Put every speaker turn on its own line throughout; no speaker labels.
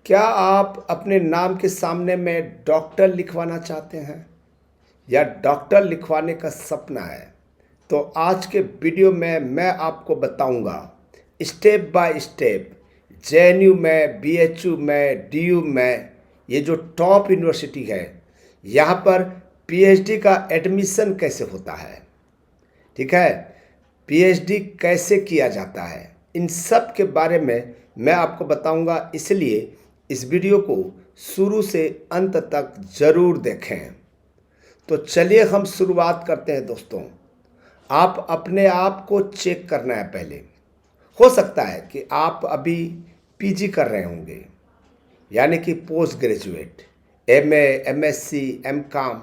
क्या आप अपने नाम के सामने में डॉक्टर लिखवाना चाहते हैं या डॉक्टर लिखवाने का सपना है? तो आज के वीडियो में मैं आपको बताऊंगा स्टेप बाय स्टेप जेएनयू में, बीएचयू में, डीयू में, ये जो टॉप यूनिवर्सिटी है, यहाँ पर पीएचडी का एडमिशन कैसे होता है। ठीक है, पीएचडी कैसे किया जाता है, इन सब के बारे में मैं आपको बताऊंगा। इसलिए इस वीडियो को शुरू से अंत तक ज़रूर देखें। तो चलिए हम शुरुआत करते हैं दोस्तों। आप अपने आप को चेक करना है पहले। हो सकता है कि आप अभी पीजी कर रहे होंगे, यानी कि post graduate, MA, MSc, MCom,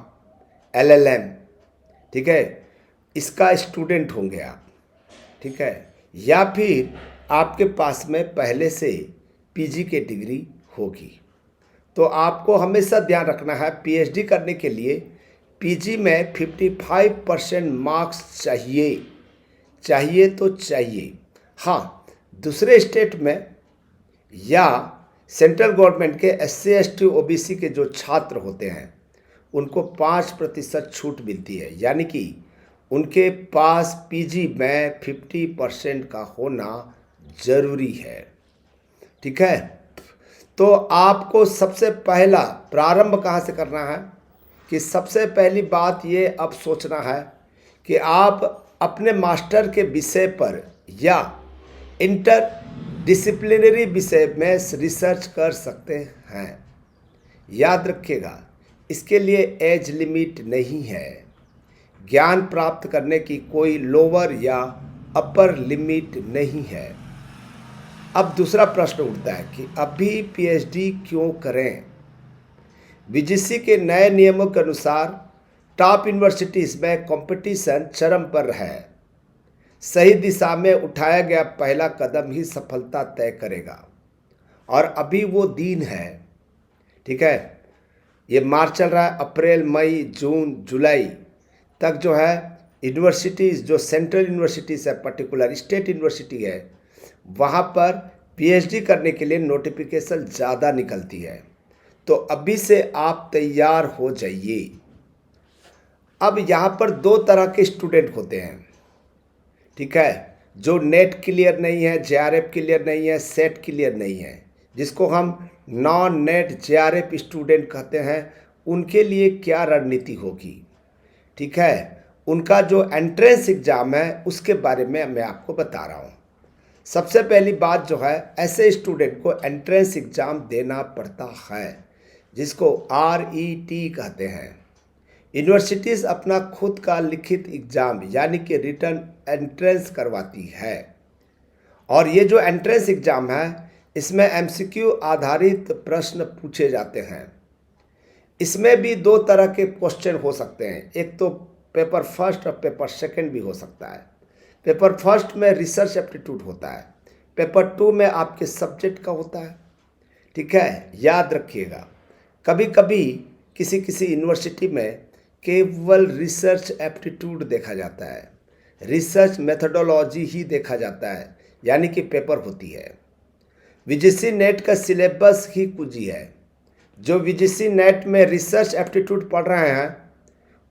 LLM, ठीक है, इसका स्टूडेंट होंगे आप। ठीक है, या फिर आपके पास में पहले से पीजी की डिग्री होगी। तो आपको हमेशा ध्यान रखना है, पीएचडी करने के लिए पीजी में 55% मार्क्स चाहिए तो चाहिए। हाँ, दूसरे स्टेट में या सेंट्रल गवर्नमेंट के एससी एसटी ओबीसी के जो छात्र होते हैं उनको 5% छूट मिलती है, यानी कि उनके पास पीजी में 50% का होना ज़रूरी है। ठीक है, तो आपको सबसे पहला प्रारंभ कहाँ से करना है कि सबसे पहली बात ये अब सोचना है कि आप अपने मास्टर के विषय पर या इंटर डिसिप्लिनरी विषय में रिसर्च कर सकते हैं। याद रखिएगा, इसके लिए एज लिमिट नहीं है। ज्ञान प्राप्त करने की कोई लोअर या अपर लिमिट नहीं है। अब दूसरा प्रश्न उठता है कि अभी पीएचडी क्यों करें। यूजीसी के नए नियमों के अनुसार टॉप यूनिवर्सिटीज़ में कंपटीशन चरम पर है। सही दिशा में उठाया गया पहला कदम ही सफलता तय करेगा, और अभी वो दिन है। ठीक है, ये मार्च चल रहा है, अप्रैल, मई, जून, जुलाई तक जो है यूनिवर्सिटीज़, जो सेंट्रल यूनिवर्सिटीज़ है, पर्टिकुलर स्टेट यूनिवर्सिटी है, वहाँ पर पीएचडी करने के लिए नोटिफिकेशन ज़्यादा निकलती है। तो अभी से आप तैयार हो जाइए। अब यहाँ पर दो तरह के स्टूडेंट होते हैं। ठीक है, जो नेट क्लियर नहीं है, जेआरएफ क्लियर नहीं है, सेट क्लियर नहीं है, जिसको हम नॉन नेट जेआरएफ स्टूडेंट कहते हैं, उनके लिए क्या रणनीति होगी। ठीक है, उनका जो एंट्रेंस एग्ज़ाम है उसके बारे में मैं आपको बता रहा हूँ। सबसे पहली बात जो है, ऐसे स्टूडेंट को एंट्रेंस एग्ज़ाम देना पड़ता है, जिसको आरईटी कहते हैं। यूनिवर्सिटीज़ अपना खुद का लिखित एग्ज़ाम यानी कि रिटर्न एंट्रेंस करवाती है, और ये जो एंट्रेंस एग्ज़ाम है इसमें एमसीक्यू आधारित प्रश्न पूछे जाते हैं। इसमें भी दो तरह के क्वेश्चन हो सकते हैं, एक तो पेपर फर्स्ट और पेपर सेकंड भी हो सकता है। पेपर फर्स्ट में रिसर्च एप्टीट्यूड होता है, पेपर टू में आपके सब्जेक्ट का होता है। ठीक है, याद रखिएगा, कभी कभी किसी किसी यूनिवर्सिटी में केवल रिसर्च एप्टीट्यूड देखा जाता है, रिसर्च मेथोडोलॉजी ही देखा जाता है, यानी कि पेपर होती है। यूजीसी नेट का सिलेबस ही कुछ ही है। जो यूजीसी नेट में रिसर्च एप्टीट्यूड पढ़ रहे हैं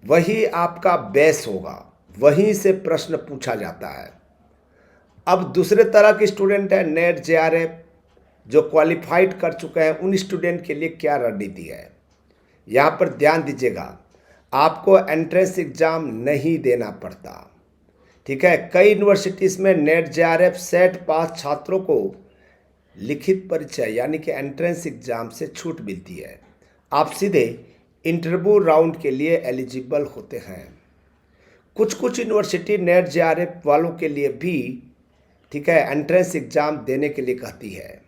वही आपका बेस होगा, वहीं से प्रश्न पूछा जाता है। अब दूसरे तरह के स्टूडेंट हैं नेट जेआरएफ, जो क्वालिफाइड कर चुके हैं, उन स्टूडेंट के लिए क्या रणनीति है। यहाँ पर ध्यान दीजिएगा, आपको एंट्रेंस एग्ज़ाम नहीं देना पड़ता। ठीक है, कई यूनिवर्सिटीज़ में नेट जेआरएफ सेट पास छात्रों को लिखित परीक्षा यानी कि एंट्रेंस एग्ज़ाम से छूट मिलती है। आप सीधे इंटरव्यू राउंड के लिए एलिजिबल होते हैं। कुछ यूनिवर्सिटी नेट जेआरएफ वालों के लिए भी, ठीक है, एंट्रेंस एग्ज़ाम देने के लिए कहती है।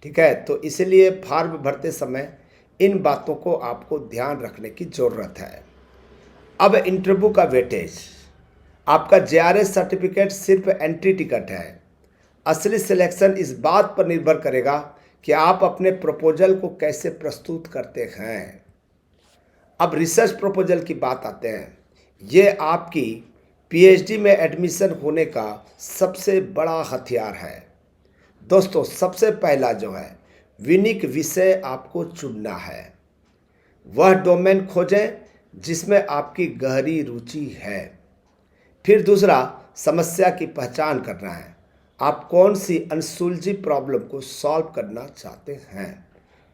ठीक है, तो इसलिए फॉर्म भरते समय इन बातों को आपको ध्यान रखने की ज़रूरत है। अब इंटरव्यू का वेटेज, आपका जेआरएस सर्टिफिकेट सिर्फ एंट्री टिकट है। असली सिलेक्शन इस बात पर निर्भर करेगा कि आप अपने प्रपोजल को कैसे प्रस्तुत करते हैं। अब रिसर्च प्रपोजल की बात आते हैं। ये आपकी पीएचडी में एडमिशन होने का सबसे बड़ा हथियार है। दोस्तों, सबसे पहला जो है यूनिक विषय आपको चुनना है। वह डोमेन खोजें जिसमें आपकी गहरी रुचि है। फिर दूसरा, समस्या की पहचान करना है। आप कौन सी अनसुलझी प्रॉब्लम को सॉल्व करना चाहते हैं।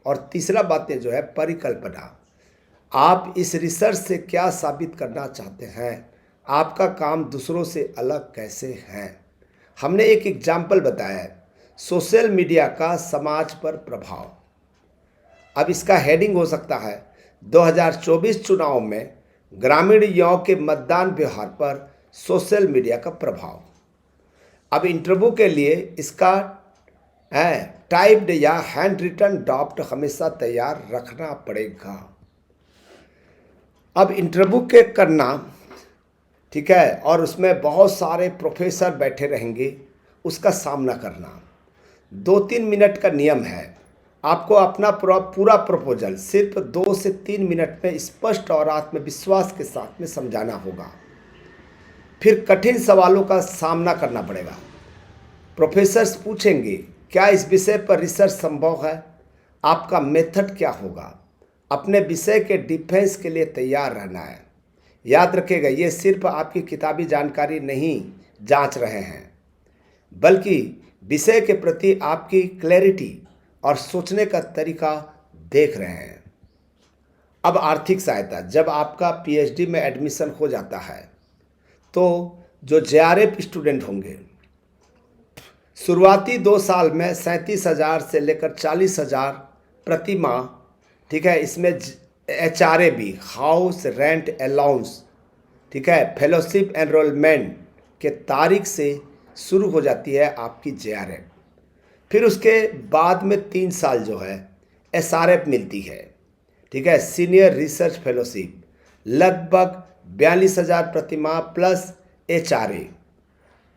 और तीसरा बातें जो है परिकल्पना। आप इस रिसर्च से क्या साबित करना चाहते हैं। आपका काम दूसरों से अलग कैसे है। हमने एक एग्जाम्पल बताया है, सोशल मीडिया का समाज पर प्रभाव। अब इसका हेडिंग हो सकता है 2024 चुनाव में ग्रामीण युवाओं के मतदान व्यवहार पर सोशल मीडिया का प्रभाव। अब इंटरव्यू के लिए इसका टाइप्ड या हैंड रिटन ड्राफ्ट हमेशा तैयार रखना पड़ेगा। अब इंटरव्यू के करना, ठीक है, और उसमें बहुत सारे प्रोफेसर बैठे रहेंगे, उसका सामना करना। 2-3 मिनट का नियम है। आपको अपना पूरा प्रपोजल सिर्फ 2 से 3 मिनट में स्पष्ट और आत्मविश्वास के साथ में समझाना होगा। फिर कठिन सवालों का सामना करना पड़ेगा। प्रोफेसर्स पूछेंगे, क्या इस विषय पर रिसर्च संभव है। आपका मेथड क्या होगा। अपने विषय के डिफेंस के लिए तैयार रहना है। याद रखिएगा, ये सिर्फ आपकी किताबी जानकारी नहीं जांच रहे हैं, बल्कि विषय के प्रति आपकी क्लैरिटी और सोचने का तरीका देख रहे हैं। अब आर्थिक सहायता। जब आपका पीएचडी में एडमिशन हो जाता है तो जो जेआरएफ स्टूडेंट होंगे, शुरुआती 2 साल में 37,000 से लेकर 40,000 प्रति माह, ठीक है, इसमें एचआरए भी, हाउस रेंट अलाउंस, ठीक है, फेलोशिप एनरोलमेंट के तारीख से शुरू हो जाती है आपकी जेआरएफ। फिर उसके बाद में 3 साल जो है एसआरएफ मिलती है, ठीक है, सीनियर रिसर्च फेलोशिप, लगभग 42,000 प्रति माह प्लस एचआरए।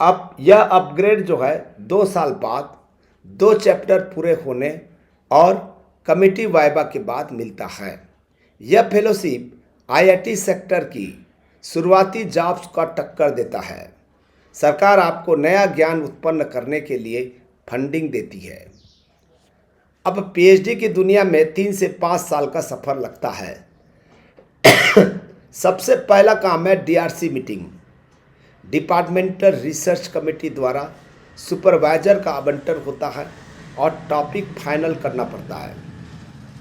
अब यह अपग्रेड जो है 2 साल बाद 2 चैप्टर पूरे होने और कमिटी वाइवा के बाद मिलता है। यह फेलोशिप आईआईटी सेक्टर की शुरुआती जॉब्स का टक्कर देता है। सरकार आपको नया ज्ञान उत्पन्न करने के लिए फंडिंग देती है। अब पीएचडी की दुनिया में 3 से 5 साल का सफ़र लगता है। सबसे पहला काम है DRC meeting, departmental research committee द्वारा सुपरवाइजर का आवंटन होता है और टॉपिक फाइनल करना पड़ता है,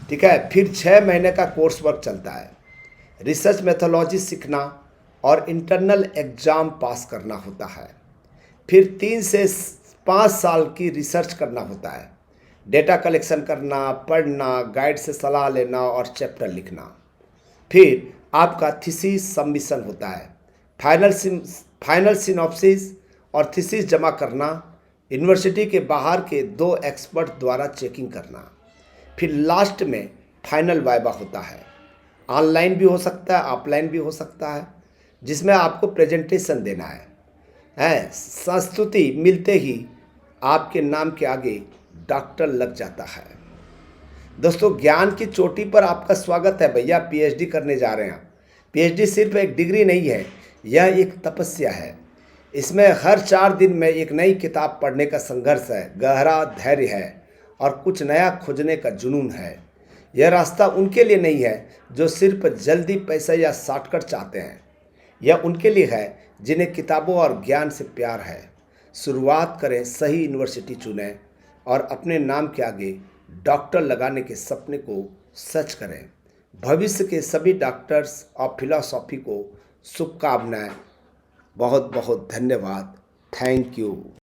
ठीक है। फिर 6 महीने का कोर्स वर्क चलता है। रिसर्च मेथोलॉजी सीखना और इंटरनल एग्ज़ाम पास करना होता है। फिर 3 से 5 साल की रिसर्च करना होता है। डेटा कलेक्शन करना, पढ़ना, गाइड से सलाह लेना और चैप्टर लिखना। फिर आपका थीसिस सबमिशन होता है। फाइनल सिनॉप्सिस और थीसिस जमा करना, यूनिवर्सिटी के बाहर के 2 एक्सपर्ट द्वारा चेकिंग करना। फिर लास्ट में फाइनल वाइवा होता है। ऑनलाइन भी हो सकता है, ऑफलाइन भी हो सकता है, जिसमें आपको प्रेजेंटेशन देना है। संस्तुति मिलते ही आपके नाम के आगे डॉक्टर लग जाता है। दोस्तों, ज्ञान की चोटी पर आपका स्वागत है भैया। पीएचडी करने जा रहे हैं। पीएचडी सिर्फ एक डिग्री नहीं है, यह एक तपस्या है। इसमें हर 4 दिन में एक नई किताब पढ़ने का संघर्ष है, गहरा धैर्य है और कुछ नया खोजने का जुनून है। यह रास्ता उनके लिए नहीं है जो सिर्फ जल्दी पैसा या शॉर्टकट चाहते हैं। यह उनके लिए है जिन्हें किताबों और ज्ञान से प्यार है। शुरुआत करें, सही यूनिवर्सिटी चुनें और अपने नाम के आगे डॉक्टर लगाने के सपने को सच करें। भविष्य के सभी डॉक्टर्स और फिलॉसफी को शुभकामनाएं। बहुत बहुत धन्यवाद। Thank you.